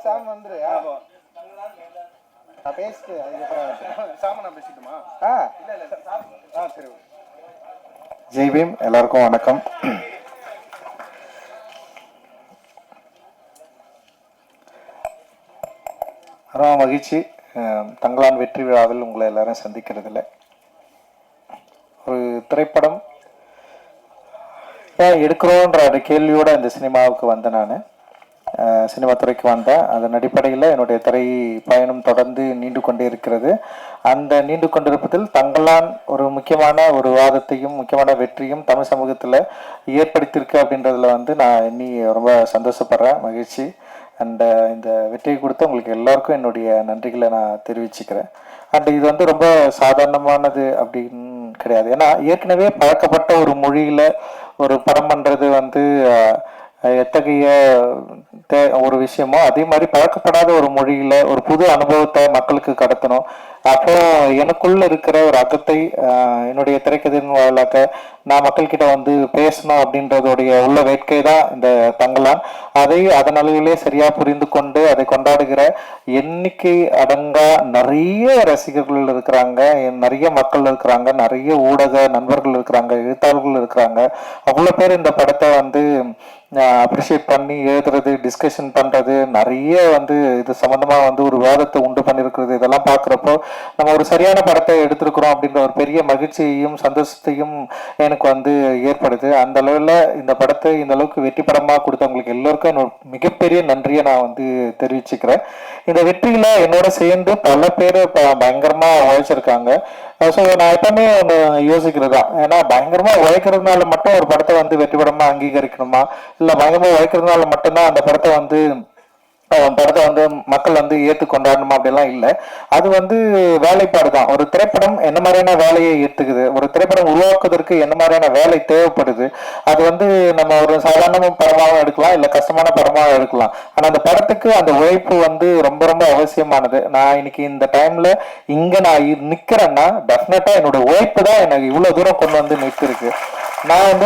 சாம் வந்துரு. நான் பேசிட்டு அதுக்கப்புறம் சாம நான் பேசிட்டுமா? சரி. ஜெய் பீம். எல்லாருக்கும் வணக்கம். ரொம்ப மகிழ்ச்சி தங்களான் வெற்றி விழாவில் உங்களை எல்லாரும் சந்திக்கிறதுல. ஒரு திரைப்படம் ஏன் எடுக்கிறோன்ற அந்த கேள்வியோடு இந்த சினிமாவுக்கு வந்தேன். நான் சினிமா துறைக்கு வந்தேன். அதன் அடிப்படையில் என்னுடைய திரை பயணம் தொடர்ந்து நீண்டு கொண்டே இருக்கிறது. அந்த நீண்டு கொண்டிருப்பதில் தங்களான் ஒரு முக்கியமான ஒரு விவாதத்தையும் முக்கியமான வெற்றியும் தமிழ் சமூகத்தில் ஏற்படுத்தியிருக்கு அப்படின்றதுல நான் எண்ணி ரொம்ப சந்தோஷப்படுறேன், மகிழ்ச்சி. அண்ட் இந்த வெற்றியை கொடுத்து உங்களுக்கு எல்லாருக்கும் என்னுடைய நன்றிகளை நான் தெரிவிச்சுக்கிறேன். அண்ட் இது ரொம்ப சாதாரணமானது அப்படின்னு கிடையாது. ஏன்னா ஏற்கனவே பழக்கப்பட்ட ஒரு மொழியில் ஒரு படம் பண்ணுறது எத்தகைய ஒரு விஷயமோ அதே மாதிரி பழக்கப்படாத ஒரு மொழியில் ஒரு புது அனுபவத்தை மக்களுக்கு கடத்தணும். அப்போ எனக்குள்ள இருக்கிற ஒரு அகத்தை என்னுடைய திரைக்கதையின் வாயிலாக நான் மக்கள்கிட்ட பேசணும் அப்படின்றதோடைய உள்ள வேட்கை தான் இந்த தங்களான். அதை அதன் அளவிலே சரியா புரிந்து கொண்டு அதை கொண்டாடுகிற எண்ணிக்கை அடங்கா நிறைய ரசிகர்கள் இருக்கிறாங்க, நிறைய மக்கள் இருக்கிறாங்க, நிறைய ஊடக நண்பர்கள் இருக்கிறாங்க, எழுத்தாளர்கள் இருக்கிறாங்க. அவ்வளோ பேர் இந்த படத்தை அப்ரிஷியேட் பண்ணி எழுதுறது, டிஸ்கஷன் பண்றது, நிறைய இது சம்பந்தமா ஒரு விவாதத்தை உண்டு பண்ணிருக்கிறது. இதெல்லாம் பார்க்குறப்போ நம்ம ஒரு சரியான படத்தை எடுத்திருக்கிறோம் அப்படின்ற ஒரு பெரிய மகிழ்ச்சியையும் சந்தோஷத்தையும் எனக்கு ஏற்படுது. அந்த அளவில் இந்த படத்தை இந்த அளவுக்கு வெற்றி படமாக கொடுத்தவங்களுக்கு எல்லோருக்கும் என்னோட மிகப்பெரிய நன்றியை நான் தெரிவிச்சுக்கிறேன். இந்த வெற்றியில என்னோட சேர்ந்து பல பேர் பயங்கரமா உழைச்சிருக்காங்க. ஸோ நான் எப்பவுமே ஒன்று யோசிக்கிறதா, ஏன்னா பயங்கரமா உழைக்கிறதுனால மட்டும் ஒரு படத்தை வெற்றி படமா அங்கீகரிக்கணுமா, இல்லை பயங்கரமா உழைக்கிறதுனால மட்டும்தான் அந்த படத்தை மக்கள் ஏற்று கொண்டாடணுமா அப்படிலாம் இல்லை. அது வேலைப்பாடு தான். ஒரு திரைப்படம் என்ன மாதிரியான வேலையை ஏற்றுக்குது, ஒரு திரைப்படம் உருவாக்குவதற்கு என்ன மாதிரியான வேலை தேவைப்படுது, அது நம்ம ஒரு சாதாரண படமாகவும் எடுக்கலாம், இல்லை கஷ்டமான படமாகவும் எடுக்கலாம். ஆனால் அந்த படத்துக்கு அந்த உழைப்பு ரொம்ப ரொம்ப அவசியமானது. நான் இன்னைக்கு இந்த டைம்ல இங்க நான் நிக்கிறேன்னா டெஃபினட்டா என்னோட உழைப்பு தான் எனக்கு இவ்வளவு தூரம் கொண்டு நிற்கிருக்கு. நான்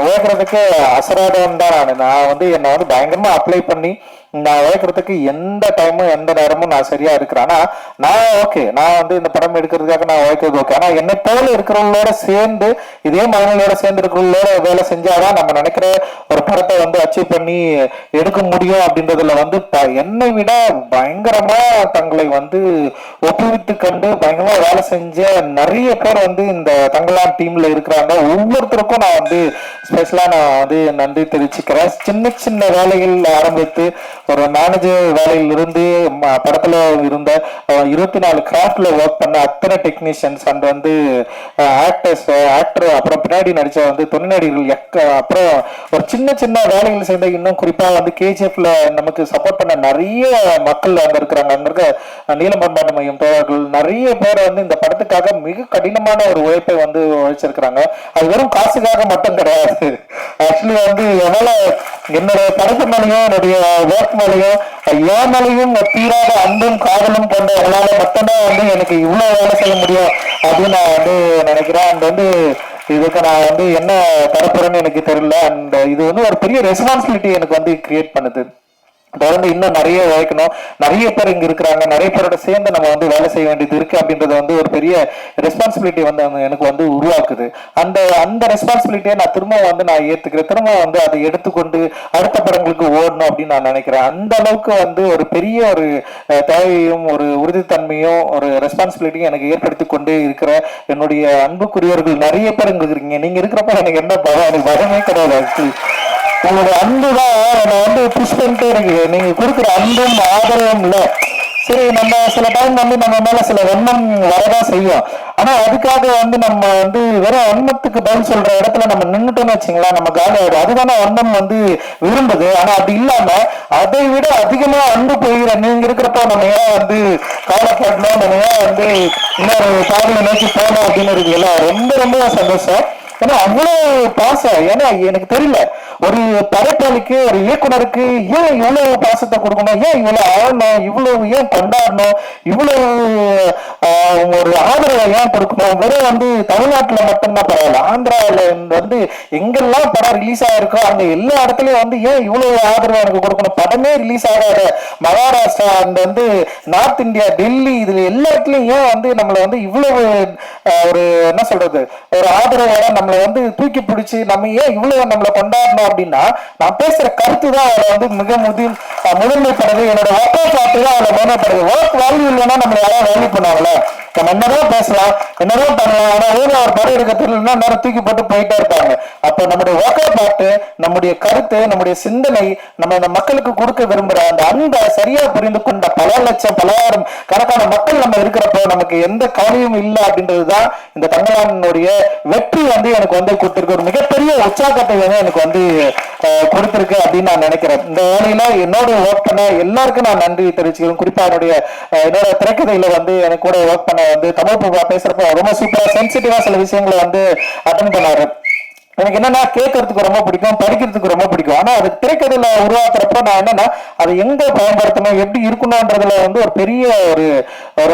உழைக்கிறதுக்கு அசராதவன் தான். நான் என்னை பயங்கரமா அப்ளை பண்ணி நான் உழைக்கிறதுக்கு எந்த டைமும் எந்த நேரமும் நான் சரியா இருக்கிறேன். ஆனா நான் ஓகே, நான் இந்த படம் எடுக்கிறதுக்காக நான் உழைக்கிறது ஓகே. ஆனா என்னை போல இருக்கிறவங்களோட சேர்ந்து, இதே மனநிலையோட சேர்ந்து இருக்கிறவங்களோட வேலை செஞ்சாதான் நம்ம நினைக்கிற ஒரு படத்தை அச்சீவ் பண்ணி எடுக்க முடியும். அப்படின்றதுல என்னை விட பயங்கரமா தங்களை ஒப்புவித்து கண்டு பயங்கரமா வேலை செஞ்ச நிறைய பேர் இந்த தங்களான் டீம்ல இருக்கிறாங்க. ஒவ்வொருத்தருக்கும் நான் ஸ்பெஷலா நான் நன்றி தெரிவிச்சுக்கிறேன். சின்ன சின்ன வேலைகள் ஆரம்பித்து ஒரு மேனேஜர் வேலையில் இருந்து படத்துல இருந்த 24 கிராஃப்ட்ல ஒர்க் பண்ண அத்தனை டெக்னீஷியன்ஸ் அண்ட் ஆக்டர், அப்புறம் பின்னாடி நடிச்ச துணை நடிகர்கள், அப்புறம் ஒரு சின்ன சின்ன வேலைகள் செய்த, இன்னும் குறிப்பா கேஜிஎஃப்ல நமக்கு சப்போர்ட் பண்ண நிறைய மக்கள் அங்க இருக்கிறாங்க. அங்க இருக்க நீலம்பண்பாட்டு மையம் தோழர்கள் நிறைய பேர் இந்த படத்துக்காக மிக கடினமான ஒரு உழைப்பை உழைச்சிருக்கிறாங்க. அது வெறும் காசுக்காக மட்டும் கிடையாது. ஆக்சுவலி எவ்வளவு என்னோட படத்து மேலையும் என்னுடைய ஒர்க் மேலையும் என் மேலையும் தீராத அன்பும் காதலும் கொண்ட அவங்களால மட்டும்தான் எனக்கு இவ்வளவு வேலை செய்ய முடியும் அப்படின்னு நான் நினைக்கிறேன். அண்ட் இதுக்கு நான் என்ன தரப்புறேன்னு எனக்கு தெரியல. அண்ட் இது ஒரு பெரிய ரெஸ்பான்சிபிலிட்டி எனக்கு கிரியேட் பண்ணுது. தொடர்ந்து இன்னும் நிறைய உழைக்கணும். நிறைய பேர் இங்க இருக்கிறாங்க, நிறைய பேரோட சேர்ந்து நம்ம வேலை செய்ய வேண்டியது இருக்கு அப்படின்றது ஒரு பெரிய ரெஸ்பான்சிபிலிட்டி எனக்கு உருவாக்குது. அந்த ரெஸ்பான்சிபிலிட்டியை நான் திரும்ப நான் ஏத்துக்கிறேன். திரும்ப அதை எடுத்துக்கொண்டு அடுத்த படங்களுக்கு ஓடணும் அப்படின்னு நான் நினைக்கிறேன். அந்த அளவுக்கு ஒரு பெரிய ஒரு தேவையும் ஒரு உறுதித்தன்மையும் ஒரு ரெஸ்பான்சிபிலிட்டியும் எனக்கு ஏற்படுத்தி கொண்டே இருக்கிற என்னுடைய அன்புக்குரியவர்கள் நிறைய பேர் இங்க இருக்கிறீங்க. நீங்க இருக்கிறப்ப எனக்கு என்ன பயம், எனக்கு பயமே கிடையாது. உங்களோட அன்பு தான் என்னை புஷ் பண்ணிட்டே இருக்கு. நீங்க கொடுக்குற அன்பும் ஆதரவும் இல்லை. சரி, நம்ம சில டைம் நம்ம மேல சில எண்ணம் வரதான் செய்யும். ஆனா அதுக்காக நம்ம வெறும் எண்ணத்துக்கு பதில் சொல்ற இடத்துல நம்ம நின்றுட்டோம்னு வச்சுங்களா, நம்ம காலி ஆயிடும். அதுதானே எண்ணம் விரும்புது. ஆனா அப்படி இல்லாம அதை விட அதிகமா அன்பு போகிற நீங்க இருக்கிறப்ப நம்ம ஏன் காலப்படணும், நம்ம ஏன் இன்னொரு பாதையை நோக்கி போகணும் அப்படின்னு இருக்குல்ல. ரொம்ப ரொம்ப சந்தோஷம். ஏன்னா அவ்வளவு பாசம். ஏன்னா எனக்கு தெரியல, ஒரு படைப்பாளிக்கு ஒரு இயக்குனருக்கு ஏன் இவ்வளவு பாசத்தை கொடுக்கணும், ஏன் இவ்வளவு ஆழணும், இவ்வளவு ஏன் கொண்டாடணும், இவ்வளவு ஒரு ஆதரவை ஏன் கொடுக்கணும். வெறும் வந்து தமிழ்நாட்டுல மட்டும்தான் பரவாயில்ல, ஆந்திராவில வந்து எங்கெல்லாம் படம் ரிலீஸ் ஆயிருக்கோ அங்க எல்லா இடத்துலயும் வந்து ஏன் இவ்வளவு ஆதரவு எனக்கு கொடுக்கணும். படமே ரிலீஸ் ஆகாத மகாராஷ்டிரா அந்த வந்து நார்த் இந்தியா டெல்லி இதுல எல்லா இடத்துலயும் ஏன் வந்து நம்மளை வந்து இவ்வளவு ஒரு என்ன சொல்றது ஒரு ஆதரவோட நம்மளை வந்து தூக்கி பிடிச்சி நம்ம ஏன் இவ்வளவு நம்மளை கொண்டாடணும் அப்படின்னா, நான் பேசுற கருத்து தான் அவளை வந்து மிக முதன்மைப்படுது. என்னோட ஒர்க் பார்த்து தான் அவளை முதன்மைப்படுது. ஒர்க் வேல்யூ இல்லைன்னா நம்மளை யாராவது வேல்யூ பண்ணுவாங்களே. நம்ம என்னதான் பேசலாம், என்னதான் பண்ணலாம், ஆனா ஊர்ல ஒரு படம் எடுக்க தெரியலன்னா நேரம் தூக்கி போட்டு போயிட்டே இருப்பாங்க. அப்ப நம்முடைய ஒர்க்கை பார்த்து நம்முடைய கருத்து, நம்முடைய சிந்தனை, நம்ம இந்த மக்களுக்கு கொடுக்க விரும்புற அந்த அன்பை சரியா புரிந்து கொண்ட பல லட்சம் பலாயிரம் கணக்கான மக்கள் நம்ம இருக்கிறப்போ நமக்கு எந்த கவலையும் இல்லை அப்படின்றதுதான் இந்த தங்கலானுடைய வெற்றி வந்து எனக்கு வந்து கொடுத்திருக்கு. ஒரு மிகப்பெரிய உற்சாகத்தை வந்து எனக்கு வந்து கொடுத்திருக்கு அப்படின்னு நான் நினைக்கிறேன். இந்த வேலையில என்னோட ஒர்க் பண்ண எல்லாருக்கும் நான் நன்றி தெரிவிச்சுக்கிறேன். குறிப்பா என்னோட திரைக்கதையில வந்து எனக்கு கூட ஒர்க் பண்ண வந்து தமிழ் பிரபா பேசுறப்ப ரொம்ப சூப்பரா சென்சிட்டிவா சில விஷயங்களை வந்து அட்டன் பண்ணாரு. எனக்கு என்னன்னா கேட்கறதுக்கு ரொம்ப பிடிக்கும், படிக்கிறதுக்கு ரொம்ப பிடிக்கும். ஆனா அது திரைக்கதையில உருவாக்குறப்ப நான் என்னன்னா அதை எங்க பயன்படுத்தணும், எப்படி இருக்கணும்ன்றதுல வந்து ஒரு பெரிய ஒரு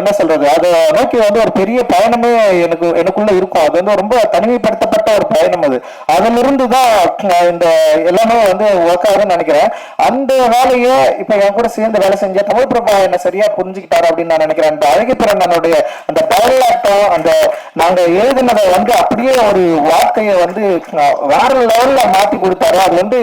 என்ன சொல்றது அதை நோக்கி வந்து ஒரு பெரிய பயணமே எனக்குள்ள இருக்கும். அது வந்து ரொம்ப தனிமைப்படுத்தப்பட்ட ஒரு பயணம். அதுல இருந்து தான் இந்த எல்லாமே வந்து ஒர்க் ஆகுதுன்னு நினைக்கிறேன். அந்த வேலையை இப்ப என் கூட சேர்ந்து வேலை செஞ்ச தமிழ் பிரபா என்ன சரியா புரிஞ்சுக்கிட்டாரு அப்படின்னு நான் நினைக்கிறேன். அந்த அழகிப்பிறனுடைய அந்த டயலாக்டும் அந்த நாங்க எழுதினதை வந்து அப்படியே ஒரு வாழ்க்கையை வந்து வேற லெவல்ல மாத்தி கொடுத்தாரு. அது வந்து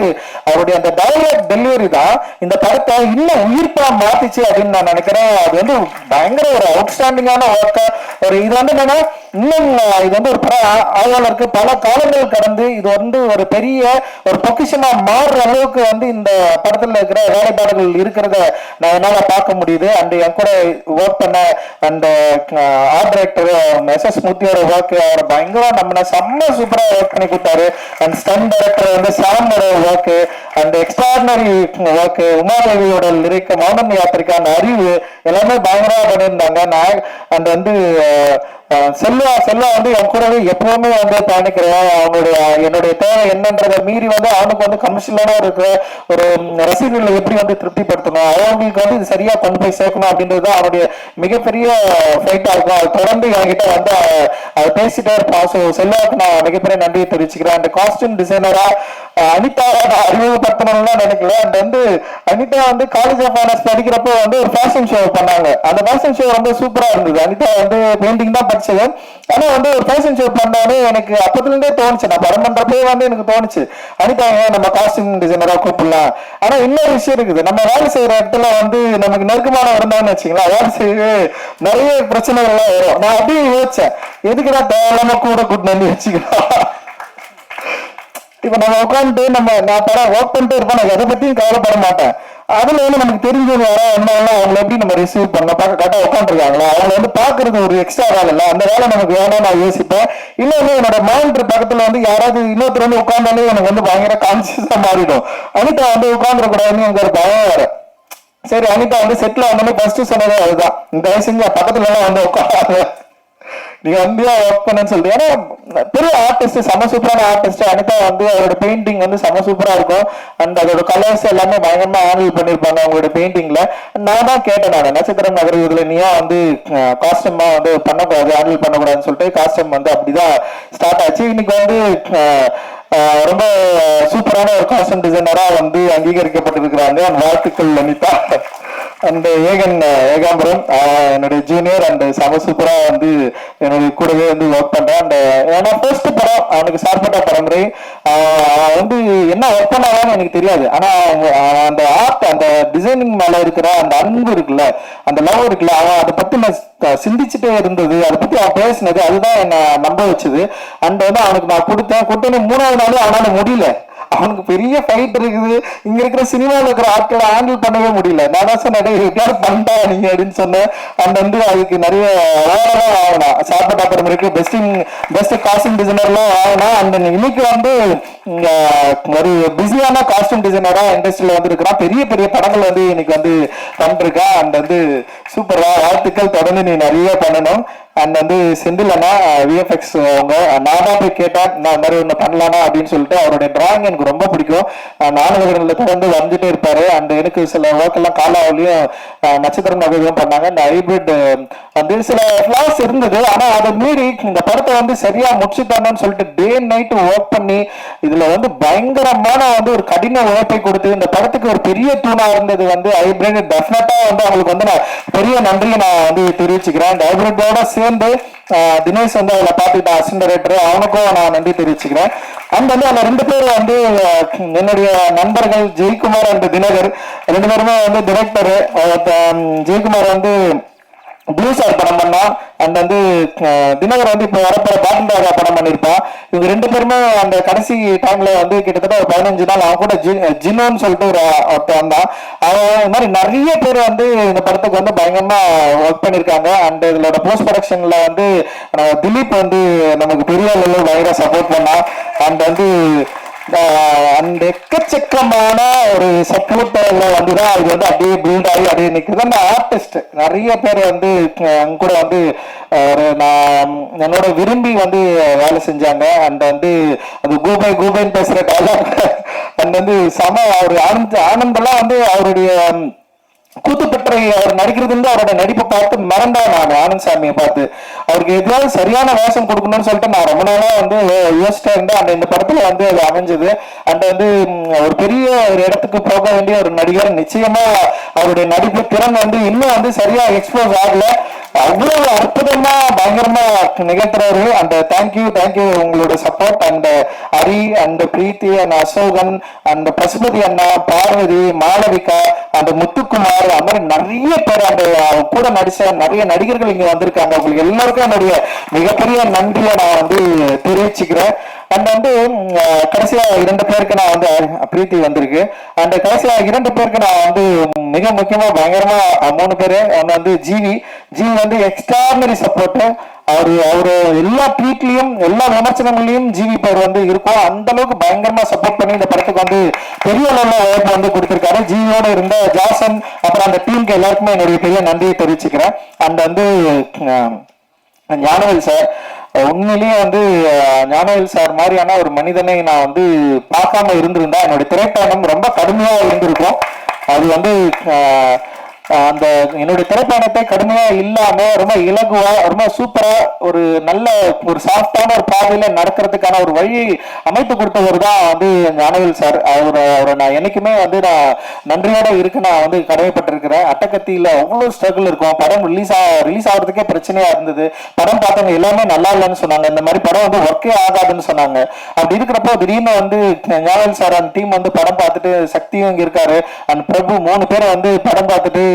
அவருடைய அந்த டயலாக் டெலிவரி தான் இந்த படத்தை இன்னும் உயிர்ப்பா மாத்திச்சு அப்படின்னு நான் நினைக்கிறேன். அது வந்து பயங்கர ஒரு அவுட்ஸ்டாண்டிங்கான ஒர்க்கா ஒரு இது வந்து என்னன்னா இன்னும் இது வந்து ஒரு பட ஆய்வாளருக்கு பல காலங்கள் கடந்து இது வந்து ஒரு பெரிய ஒரு பொக்கிஷமா மாறுற அளவுக்கு வந்து இந்த படத்துல இருக்கிற வேலைப்பாடுகள் இருக்கிறத நான் என்னால பார்க்க முடியுது. அண்ட் என் கூட ஒர்க் பண்ண அந்த ஆர்ட் டைரக்டர் எஸ் மூர்த்தியோட ஒர்க் அவர் பயங்கர நம்ம செம்ம சூப்பரா ஒர்க் பண்ணி கொடுத்தாரு. அண்ட் ஸ்டன் டைரக்டர் வந்து சாமோட ஒர்க் அண்ட் எக்ஸ்ட்ராடினரி ஒர்க், உமாதேவியோட லிரிக், மௌனம் யாத்திரிக்கா, அந்த அறிவு எல்லாமே பயங்கரமா பண்ணியிருந்தாங்க. நான் அந்த வந்து செல்வா வந்து என் கூடவே எப்பவுமே வந்து பயணிக்கிறேன். என்னுடைய தேவை என்னன்றதை மீறி வந்து அவனுக்கு வந்து கமர்ஷியலான ஒரு ரசிகர்களை எப்படி வந்து திருப்திப்படுத்தணும், அவங்களுக்கு வந்து இது சரியா கொண்டு போய் சேர்க்கணும் அப்படின்றது தான் அவனுடைய மிகப்பெரிய ஃபைட்டா இருக்கும். அது தொடர்ந்து என்கிட்ட வந்து அதை பேசிட்டே இருப்பான். ஸோ செல்வாவுக்கு நான் மிகப்பெரிய நன்றியை தெரிவிச்சுக்கிறேன். அந்த காஸ்டியூம் டிசைனரா அனிதா நான் அறிமுகப்படுத்தணும்னு நினைக்கல. அண்ட் வந்து அனிதா வந்து காலேஜ் ஆஃப் ஆனர்ஸ் படிக்கிறப்போ வந்து ஒரு ஃபேஷன் ஷோ பண்ணாங்க. அந்த ஃபேஷன் ஷோ வந்து சூப்பரா இருந்தது. அனிதா வந்து பெயிண்டிங் தான் படிச்சது. ஆனா வந்து ஒரு ஃபேஷன் ஷோ பண்ணாலே எனக்கு அப்பத்துல இருந்தே தோணுச்சு, நான் படம் பண்றப்பே வந்து எனக்கு தோணுச்சு அனிதா நம்ம காஸ்டியூம் டிசைனரா கூப்பிடலாம். ஆனா இன்னொரு விஷயம் இருக்குது, நம்ம வேலை செய்யற இடத்துல வந்து நமக்கு நெருக்கமான இருந்தான்னு வச்சுங்களா, வேலை செய்ய நிறைய பிரச்சனைகள்லாம் வரும். நான் அப்படியே யோசிச்சேன், எதுக்குதான் தேவையில்லாம கூட கூட்டிட்டு வச்சுக்கலாம். இப்ப நம்ம உட்காந்துட்டு நான் படம் ஒர்க் பண்ணிட்டு இருப்போம், நான் எதை பத்தியும் கவலைப்பட மாட்டேன். அதுல வந்து நமக்கு தெரிஞ்சது என்ன அவங்களை எப்படி நம்ம ரிசீவ் பண்ண கரெக்டா உட்காந்துருக்காங்களா, அவங்களை வந்து பாக்குறது ஒரு எக்ஸ்ட்ரா வேலை இல்லை, அந்த வேலை நமக்கு வேணும்னு நான் யோசிப்பேன். இன்னொன்னு என்னோட மானிட்டர் பக்கத்துல வந்து யாராவது இன்னொருத்தர் வந்து உட்காந்தாலே எனக்கு வந்து பயங்கர கான்சியஸா மாறிடும். அனிதா வந்து உட்காந்துடக்கூடாதுன்னு எனக்கு ஒரு பயம் வேற. சரி, அனிதா வந்து செட்டில் வந்தோடனே ஃபர்ஸ்ட் சொன்னதே அதுதான், இந்த வயசுங்க பக்கத்துல எல்லாம் வந்து உட்காந்து நீங்க வந்து ஒர்க் பண்ணு சொல்லிட்டு. ஏன்னா பெரிய ஆர்டிஸ்ட், செம சூப்பரான ஆர்டிஸ்ட் அனிதா வந்து அவரோட பெயிண்டிங் வந்து செம சூப்பரா இருக்கும். அண்ட் அதோட கலர்ஸ் எல்லாமே பயங்கரமா ஹேண்டில் பண்ணிருப்பாங்க அவங்களோட பெயிண்டிங்ல. நான் தான் கேட்டேன், நான் நட்சத்திரம் நகர் இதுல நீயா வந்து காஸ்டியூமா வந்து பண்ணக்கூடாது, ஹேண்டில் பண்ணக்கூடாதுன்னு சொல்லிட்டு காஸ்டியூம் வந்து அப்படிதான் ஸ்டார்ட் ஆச்சு. இன்னைக்கு வந்து ரொம்ப சூப்பரான ஒரு காஸ்டியூம் டிசைனரா வந்து அங்கீகரிக்கப்பட்டிருக்கிறாங்க. வாழ்த்துக்கள் அனிதா. அண்ட் ஏகாம்பரம் என்னுடைய ஜூனியர் அண்ட் செம சூப்பரா வந்து என்னுடைய கூடவே வந்து ஒர்க் பண்றேன். அண்ட் ஏன்னா ஃபர்ஸ்ட் படம் அவனுக்கு சார்பட்ட பரம்பரை வந்து என்ன ஒர்க் பண்ணாதான்னு எனக்கு தெரியாது. ஆனா அந்த ஆர்ட், அந்த டிசைனிங் மேல இருக்கிற அந்த அன்பு இருக்குல்ல, அந்த லவ் இருக்குல்ல, அவன் அதை பத்தி நான் சிந்திச்சுட்டே இருந்தது, அதை பத்தி அவன் பேசினது, அதுதான் என்ன நம்ப வச்சது. அண்ட் வந்து அவனுக்கு நான் கொடுத்தேன்னு 3வது நாள் அவனால முடியல. அவனுக்கு பெரிய ஃபைட் இருக்குது, இங்க இருக்கிற சினிமாவில் இருக்கிற ஆட்களை ஹேண்டில் பண்ணவே முடியல. நான் தான் சொன்னேன் பண்ணா நீங்க அப்படின்னு சொன்னேன். அண்ட் வந்து அதுக்கு நிறைய அவார்டெல்லாம் வாங்கினா, சாப்பிட்ட அப்புறம் இருக்கு பெஸ்ட் காஸ்டியூம் டிசைனர்லாம் வாங்கினா. அண்ட் இன்னைக்கு வந்து ஒரு பிஸியான காஸ்டியூம் டிசைனரா இண்டஸ்ட்ரியில வந்து இருக்கிறான். பெரிய பெரிய படங்கள் வந்து இன்னைக்கு வந்து பண்ணிருக்கான். அண்ட் வந்து சூப்பரா வாழ்த்துக்கள், தொடர்ந்து நீ நிறைய பண்ணணும். அண்ட் வந்து செந்தில் அண்ணா விஎஃப்எக்ஸ் அவங்க, நான் தான் போய் கேட்டேன் நான் இந்த மாதிரி ஒன்று பண்ணலானா அப்படின்னு சொல்லிட்டு. அவருடைய டிராயிங் எனக்கு ரொம்ப பிடிக்கும். நாடகங்களில் தொடர்ந்து வந்துட்டே இருப்பாரு. அண்ட் எனக்கு சில ஒர்க்கெல்லாம் காலாவிலையும் நட்சத்திரம் நகைகளும் பண்ணாங்க. இந்த ஹைபிரிட் வந்து சில ஃபிளாஸ் இருந்தது, ஆனா அதை மீறி இந்த படத்தை வந்து சரியா முடிச்சுட்டானு சொல்லிட்டு டே நைட் ஒர்க் பண்ணி இதுல வந்து பயங்கரமான வந்து ஒரு கடின உழைப்பை கொடுத்து இந்த படத்துக்கு ஒரு பெரிய தூணா இருந்தது வந்து ஹைபிரிட். டெஃபினட்டா வந்து அவங்களுக்கு வந்து நான் பெரிய நன்றியை நான் வந்து தெரிவிச்சுக்கிறேன். இந்த ஹைபிரிட்டோட சேர்ந்து தினேஷ் வந்து அதில் பார்த்துக்கிட்ட அசிஸ்டன்ட் டைரக்டர், அவனுக்கும் நான் நன்றி தெரிவிச்சுக்கிறேன். அண்ட் வந்து அந்த 2 பேர் வந்து என்னுடைய நண்பர்கள் ஜெயக்குமார் அண்ட் தினகர், 2 பேருமே வந்து டிரெக்டரு. ஜெயக்குமார் வந்து ப்ளூ ஸ்டார் படம் பண்ணா, அண்ட் வந்து தினகர் வந்து இப்போ வரப்போ பாட்டில் ராஜா படம் பண்ணியிருப்பான். இவங்க 2 பேருமே அந்த கடைசி டைம்ல வந்து கிட்டத்தட்ட ஒரு 15 நாள் அவன் கூட ஜினோன்னு சொல்லிட்டு ஒருத்தர் வந்தான். அவன் இந்த மாதிரி நிறைய பேர் வந்து இந்த படத்துக்கு வந்து பயங்கரமா ஒர்க் பண்ணியிருக்காங்க. அண்ட் இதோட போஸ்ட் ப்ரொடக்ஷன்ல வந்து திலீப் வந்து நமக்கு பெரிய அளவில் பயங்கர சப்போர்ட் பண்ணா. அண்ட் வந்து அந்த எக்கச்சக்கமான ஒரு சப்போர்ட்ல வந்துதான் அது வந்து அப்படியே பில்ட் ஆகி அப்படியே நிற்குது. அந்த ஆர்டிஸ்ட் நிறைய பேர் வந்து கூட வந்து நான் என்னோட விரும்பி வந்து வேலை செஞ்சாங்க. அண்ட் வந்து அது கூபைன்னு பேசுற டைலாக் அண்ட் வந்து சம ஒரு ஆனந்தெல்லாம் வந்து அவருடைய கூத்துப்பற்றை அவர் நடிக்கிறது வந்து அவரோட நடிப்பை பார்த்து மறந்தா. நான் ஆனந்த் சாமியை பார்த்து அவருக்கு எதாவது சரியான வேஷம் கொடுக்கணும்னு சொல்லிட்டு நான் ரொம்ப நாளா வந்து யோசிச்சுட்டே இருந்தேன். அந்த இந்த படத்துல வந்து அது அமைஞ்சது. அண்ட் வந்து ஒரு பெரிய ஒரு இடத்துக்கு போக வேண்டிய ஒரு நடிகர். நிச்சயமா அவருடைய நடிப்பு திறன் வந்து இன்னும் வந்து சரியா எக்ஸ்போஸ் ஆகல. அவ்வளவு அற்புதமா பயங்கரமா நிகழ்த்துறாரு. அந்த தேங்க்யூ உங்களோட support. And Hari and Preethi and Asokan and Pasupathi அண்ணா, பார்வதி, மாளவிகா, அந்த முத்துக்குமார், அந்த மாதிரி நிறைய பேர் அந்த கூட நடிச்ச நிறைய நடிகர்கள் இங்க வந்திருக்காங்க. உங்களுக்கு எல்லாருக்கும் என்னுடைய மிகப்பெரிய நன்றியை நான் வந்து தெரிவிச்சுக்கிறேன். அண்ட் வந்து கடைசியா 2 பேருக்கு நான் வந்து பிரீத்தி வந்திருக்கு. அண்ட் கடைசியா 2 பேருக்கு நான் வந்து மிக முக்கியமா பயங்கரமா 3 பேரு. ஒன்னு வந்து ஜிவி வந்து எக்ஸ்ட்ராடனரி சப்போர்ட். அவரு எல்லா ட்வீட்லயும் எல்லா விமர்சனங்களையும் ஜிவி பேர் வந்து இருக்கும். அந்த அளவுக்கு பயங்கரமா சப்போர்ட் பண்ணி இந்த படத்துக்கு வந்து பெரிய அளவுல வாய்ப்பு வந்து கொடுத்திருக்காரு. ஜிவியோட இருந்த ஜாசன் அப்புறம் அந்த டீமுக்கு எல்லாருக்குமே என்னுடைய பெரிய நன்றியை தெரிவிச்சுக்கிறேன். அண்ட் வந்து ஞானவேல் சார், உண்மையிலேயே வந்து ஞானவேல் சார் மாதிரியான ஒரு மனிதனை நான் வந்து பார்க்காம இருந்திருந்தா என்னுடைய திரைப்பயணம் ரொம்ப கடுமையா இருந்திருக்கும். அது வந்து அந்த என்னுடைய திரைப்பயணத்தை கடுமையா இல்லாம ரொம்ப இலகுவா ரொம்ப சூப்பரா ஒரு நல்ல ஒரு சாஃப்டான ஒரு பாதையில நடக்கிறதுக்கான ஒரு வழி அமைத்து கொடுத்தவர் தான் வந்து ஞானவேல் சார். அவரை நான் என்னைக்குமே வந்து நான் நன்றியோட இருக்கு நான் வந்து கடமைப்பட்டிருக்கிறேன். அட்டகத்தியில அவ்வளவு ஸ்ட்ரகிள் இருக்கும். படம் ரிலீஸ் ஆகிறதுக்கே பிரச்சனையா இருந்தது. படம் பார்த்தவங்க எல்லாமே நல்லா இல்லைன்னு சொன்னாங்க. இந்த மாதிரி படம் வந்து ஒர்க்கே ஆகாதுன்னு சொன்னாங்க. அப்படி இருக்கிறப்போ திடீர்னு வந்து ஞானவேல் சார் அந்த டீம் வந்து படம் பார்த்துட்டு, சக்தியும் இங்க இருக்காரு அண்ட் பிரபு 3 பேரை வந்து படம் பார்த்துட்டு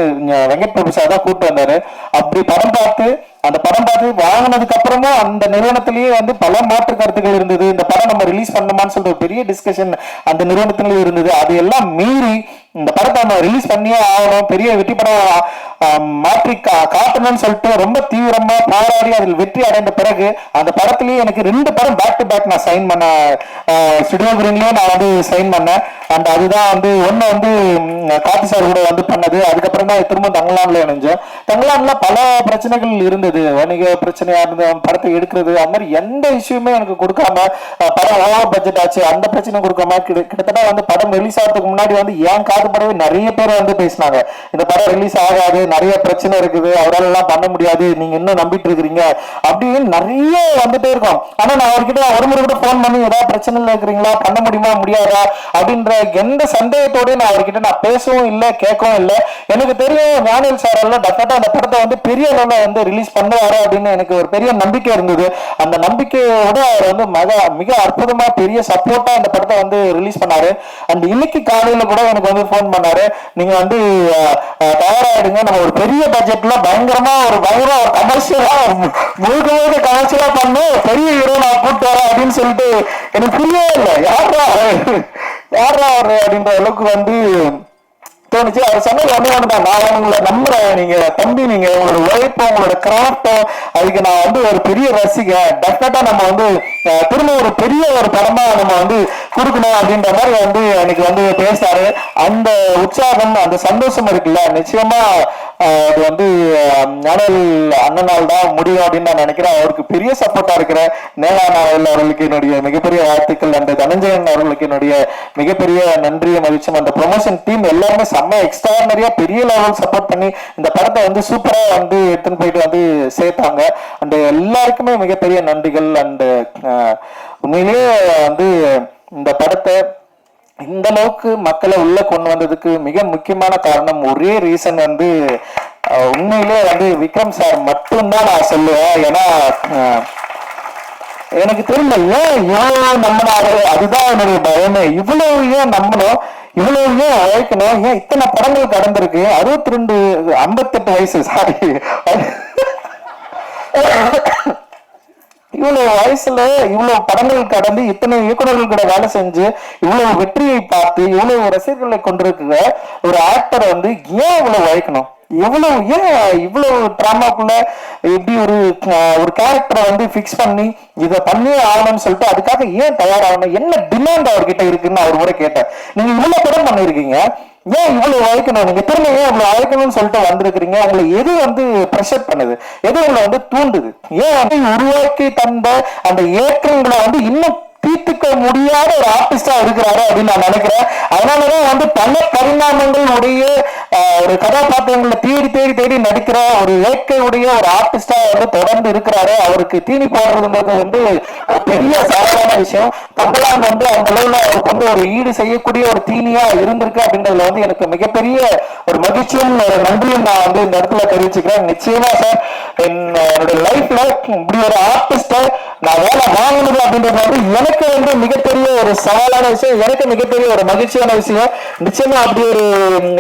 வெங்கட் பிரபு சார் தான் கூப்பிட்டு வந்தாரு. அப்படி படம் பார்த்து அந்த படம் பார்த்து வாங்கினதுக்கு அப்புறமும் அந்த நிறுவனத்திலேயே வந்து பல மாற்று கருத்துக்கள் இருந்தது. இந்த படம் நம்ம ரிலீஸ் பண்ணணுமான்னு சொல்லிட்டு ஒரு பெரிய டிஸ்கஷன் அந்த நிறுவனத்திலேயே இருந்தது. அது எல்லாம் மீறி இந்த படத்தை நம்ம ரிலீஸ் பண்ணியே ஆகணும், பெரிய வெற்றி படம் மாற்றி காட்டணும்னு சொல்லிட்டு ரொம்ப தீவிரமா போராடி அதில் வெற்றி அடைந்த பிறகு அந்த படத்திலேயே எனக்கு 2 படம் பேக் டு பேக் நான் சைன் பண்ண ஸ்டுடியோ கிரீன்லயே நான் வந்து சைன் பண்ணேன். அண்ட் அதுதான் வந்து ஒன்னு வந்து கார்த்தி சார் கூட வந்து பண்ணது. அதுக்கப்புறம் தான் திரும்ப தங்கலான்ல இணைஞ்சோம். தங்கலான்ல பல பிரச்சனைகள் இருந்தது. வணிக பிரச்சனையா இருந்த படத்தை எடுக்கிறது அந்த மாதிரி எந்த இஷ்யூமே எனக்கு கொடுக்காம படம் ஓவர் பட்ஜெட் ஆச்சு அந்த பிரச்சனை கொடுக்காம கிட்டத்தட்ட வந்து படம் ரிலீஸ் ஆகிறதுக்கு முன்னாடி வந்து ஏன் காதுபடவே நிறைய பேர் வந்து பேசினாங்க. இந்த படம் ரிலீஸ் ஆகாது, நிறைய பிரச்சனை இருக்குது, அவரால் எல்லாம் பண்ண முடியாது, நீங்க இன்னும் நம்பிட்டு இருக்கிறீங்க அப்படின்னு நிறைய வந்துட்டே இருக்கும். ஆனா நான் அவர்கிட்ட ஒரு முறை கூட போன் பண்ணி ஏதாவது பிரச்சனைல இருக்கிறீங்களா, பண்ண முடியுமா முடியாதா அப்படின்ற எந்த சந்தேகத்தோட நான் அவர்கிட்ட நான் பேசவும் இல்லை கேட்கவும் இல்லை. எனக்கு தெரியும் ஞானவேல் சார் எல்லாம் டெஃபினட்டா அந்த படத்தை வந்து பெரிய அளவில் வந்து ரிலீஸ் பண்ணுவாரு அப்படின்னு எனக்கு ஒரு பெரிய நம்பிக்கை இருந்தது. அந்த நம்பிக்கையோட அவர் வந்து மிக அற்புதமா பெரிய சப்போர்ட்டா அந்த படத்தை வந்து ரிலீஸ் பண்ணாரு. அண்ட் இன்னைக்கு காலையில கூட எனக்கு வந்து போன் பண்ணாரு, நீங்க வந்து தயாராயிடுங்க, நம்ம ஒரு பெரிய பட்ஜெட்ல பயங்கரமா ஒரு கமர்ஷியலா முழுக்க கமர்ஷியலா பண்ணு, பெரிய ஹீரோ நான் கூப்பிட்டு வரேன் அப்படின்னு சொல்லிட்டு எனக்கு புரியவே இல்லை. யாரா அவரு அப்படின்ற அளவுக்கு வந்து தோணுச்சு. அவர் சொன்னது ஒண்ணுதான், நான் உங்களை நம்புறேன், நீங்க தம்பி, நீங்க உங்களோட உழைப்பும் உங்களோட கிராஃப்டும் அதுக்கு நான் வந்து ஒரு பெரிய ரசிகன். டெஃபினட்டா நம்ம வந்து திரும்ப ஒரு பெரிய ஒரு படமா நம்ம வந்து கொடுக்கணும் அப்படின்ற மாதிரி வந்து எனக்கு வந்து பேசாரு. அந்த உற்சாகம் அந்த சந்தோஷம் இருக்குல்ல, நிச்சயமா அது வந்து ஞானவேல் அண்ணனால் தான் முடியும் அப்படின்னு நான் நினைக்கிறேன். அவருக்கு பெரிய சப்போர்ட்டா இருக்கிற நேலாநாவல் அவர்களுக்கு என்னுடைய மிகப்பெரிய வாழ்த்துக்கள். அந்த தனஞ்சயன் அவர்களுக்கு என்னுடைய மிகப்பெரிய நன்றியை மகிழ்ச்சியும். அந்த ப்ரொமோஷன் டீம் எல்லாருமே செம்ம எக்ஸ்ட்ரானரியா பெரிய லெவல் சப்போர்ட் பண்ணி இந்த படத்தை வந்து சூப்பரா வந்து எடுத்துன்னு போயிட்டு வந்து சேர்த்தாங்க. அந்த எல்லாருக்குமே மிகப்பெரிய நன்றிகள். அந்த உண்மையிலேயே வந்து இந்த படத்தை இந்த அளவுக்கு மக்களை உள்ள கொண்டு வந்ததுக்கு மிக முக்கியமான காரணம், ஒரே ரீசன் வந்து உண்மையிலே வந்து விக்ரம் சார் மட்டும்தான் நான் சொல்லுவேன். ஏன்னா எனக்கு தெரியல ஏன் இவ்வளவு நம்பினாரு, அதுதான் என்னுடைய பயமே. இவ்வளவு ஏன் நம்பணும், இவ்வளவு ஏன் உழைக்கணும், ஏன் இத்தனை படங்கள் கடந்திருக்கு. 62 58 வயசு, சாரி, இவ்வளவு வயசுல இவ்வளவு படங்கள் கடந்து இத்தனை இயக்குநர்கள் கூட வேலை செஞ்சு இவ்வளவு வெற்றியை பார்த்து இவ்வளவு ரசிகர்களை கொண்டிருக்கிற ஒரு ஆக்டரை வந்து ஏன் இவ்வளவு உழைக்கணும், எவ்வளவு ஏன் இவ்வளவு டிராமாக்குள்ள எப்படி ஒரு கேரக்டரை வந்து பிக்ஸ் பண்ணி இதை பண்ணியே ஆகணும்னு சொல்லிட்டு அதுக்காக ஏன் தயாராகணும், என்ன டிமாண்ட் அவர்கிட்ட இருக்குன்னு அவர் முறை கேட்டேன். நீங்க இவ்வளவு படம் பண்ணிருக்கீங்க, ஏன் இவ்வளவு உழைக்கணும், நீங்க திரும்ப ஏன் இவ்வளவு உழைக்கணும்னு சொல்லிட்டு வந்திருக்கிறீங்க, உங்களை எது வந்து ப்ரெஷர் பண்ணுது, எது உங்களை வந்து தூண்டுது, ஏன் வந்து உருவாக்கி தந்த அந்த ஏற்றங்களை வந்து இன்னும் தீர்த்துக்க முடியாத ஒரு ஆர்டிஸ்டா இருக்கிறாரு அப்படின்னு நான் நினைக்கிறேன். அதனாலதான் வந்து பல பரிணாமங்கள் உடைய ஒரு கதாபாத்திரங்களை தேடி தேடி தேடி நடிக்கிற ஒரு இயற்கையுடைய ஒரு ஆர்டிஸ்டா வந்து தொடர்ந்து இருக்கிறாரு. அவருக்கு தீனி போடுறதுன்றது வந்து பெரிய சாதாரண விஷயம். கமலான் வந்து அந்த அளவுல அவருக்கு வந்து ஒரு ஈடு செய்யக்கூடிய ஒரு தீனியா இருந்திருக்கு அப்படின்றதுல வந்து எனக்கு மிகப்பெரிய ஒரு மகிழ்ச்சியும் ஒரு நன்றியும் நான் வந்து இந்த இடத்துல தெரிவிச்சுக்கிறேன். நிச்சயமா சார், என்னுடைய லைஃப்ல இப்படி ஒரு ஆர்டிஸ்ட நான் வேலை வாங்கினது அப்படின்றது வந்து எனக்கு வந்து மிகப்பெரிய ஒரு சவாலான விஷயம், எனக்கு மிகப்பெரிய ஒரு மகிழ்ச்சியான விஷயம். நிச்சயமா அப்படி ஒரு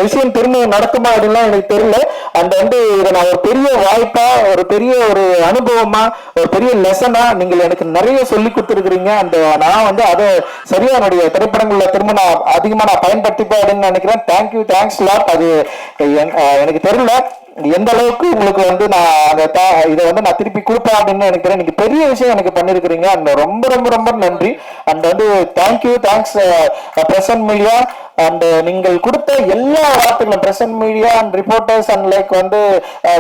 விஷயம் திரும்ப நடக்குமா அப்படின்லாம் எனக்கு தெரியல. அந்த வந்து இதை நான் ஒரு பெரிய வாய்ப்பா, ஒரு பெரிய ஒரு அனுபவமா, ஒரு பெரிய லெசனா நீங்கள் எனக்கு நிறைய சொல்லி கொடுத்துருக்கிறீங்க. அந்த நான் வந்து அதை சரியா என்னுடைய திரைப்படங்கள்ல திரும்ப நான் அதிகமா நான் பயன்படுத்திப்பேன் அப்படின்னு நினைக்கிறேன். Thank you, thanks lot. அது எனக்கு தெரியல எந்த அளவுக்கு உங்களுக்கு வந்து நான் இதை வந்து நான் திருப்பி கொடுப்பேன் அப்படின்னு நினைக்கிறேன். நீங்க பெரிய விஷயம் எனக்கு பண்ணிருக்கிறீங்க. அந்த ரொம்ப ரொம்ப ரொம்ப நன்றி. அண்ட் வந்து thank you, thanks present media. And நீங்கள் கொடுத்த எல்லா வார்த்தைகளும் present media and reporters and like வந்து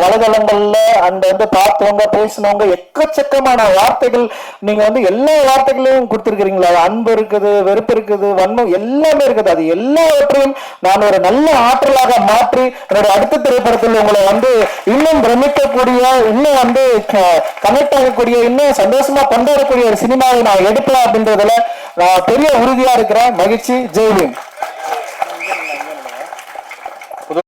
வலைதளங்கள்ல அண்ட் வந்து பார்த்தவங்க பேசினவங்க எக்கச்சக்கமான வார்த்தைகள் நீங்க வந்து எல்லா வார்த்தைகளையும் கொடுத்துருக்கிறீங்களா. அன்பு இருக்குது, வெறுப்பு இருக்குது, வன்மம் எல்லாமே இருக்குது. அது எல்லாவற்றையும் நான் ஒரு நல்ல ஆற்றலாக மாற்றி என்னோட அடுத்த திரைப்படத்தில் உங்களை வந்து இன்னும் பிரமிக்கக்கூடிய, இன்னும் வந்து கனெக்ட் ஆகக்கூடிய, இன்னும் சந்தோஷமா கொண்டாடக்கூடிய ஒரு சினிமாவை நான் எடுப்பேன் அப்படின்றதுல நான் பெரிய உறுதியா இருக்கிறேன். மகிழ்ச்சி. ஜெய்வின்.